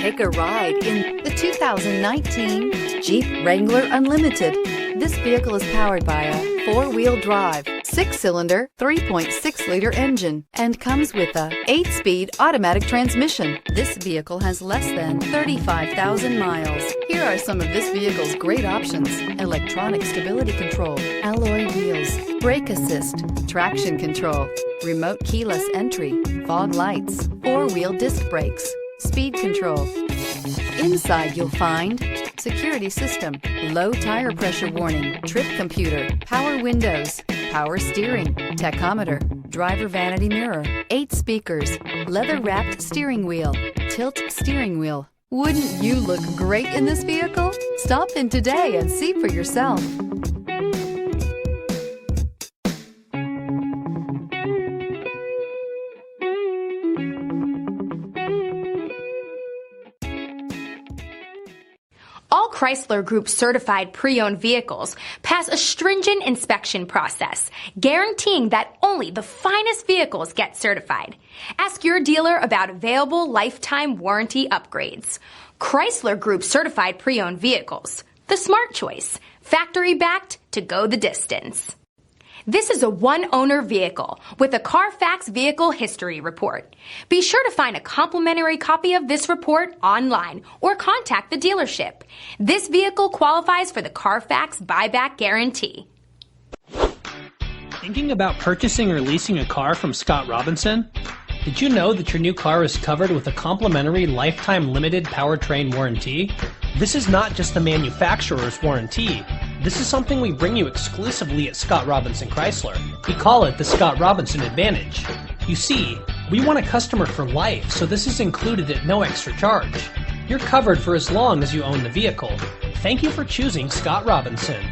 Take a ride in the 2019 Jeep Wrangler Unlimited. This vehicle is powered by a four-wheel drive, six-cylinder, 3.6-liter engine, and comes with a 8-speed automatic transmission. This vehicle has less than 35,000 miles. Here are some of this vehicle's great options: electronic stability control, alloy wheels, brake assist, traction control, remote keyless entry, fog lights, four-wheel disc brakes, speed control. Inside you'll find security system, low tire pressure warning, trip computer, power windows, power steering, tachometer, driver vanity mirror, 8 speakers, leather-wrapped steering wheel, tilt steering wheel. Wouldn't you look great in this vehicle? Stop in today and see for yourself. All Chrysler Group certified pre-owned vehicles pass a stringent inspection process, guaranteeing that only the finest vehicles get certified. Ask your dealer about available lifetime warranty upgrades. Chrysler Group certified pre-owned vehicles, the smart choice, factory backed to go the distance. This is a one-owner vehicle with a CARFAX Vehicle History Report. Be sure to find a complimentary copy of this report online or contact the dealership. This vehicle qualifies for the CARFAX Buyback Guarantee. Thinking about purchasing or leasing a car from Scott Robinson? Did you know that your new car is covered with a complimentary lifetime limited powertrain warranty? This is not just the manufacturer's warranty. This is something we bring you exclusively at Scott Robinson Chrysler. We call it the Scott Robinson Advantage. You see, we want a customer for life, so this is included at no extra charge. You're covered for as long as you own the vehicle. Thank you for choosing Scott Robinson.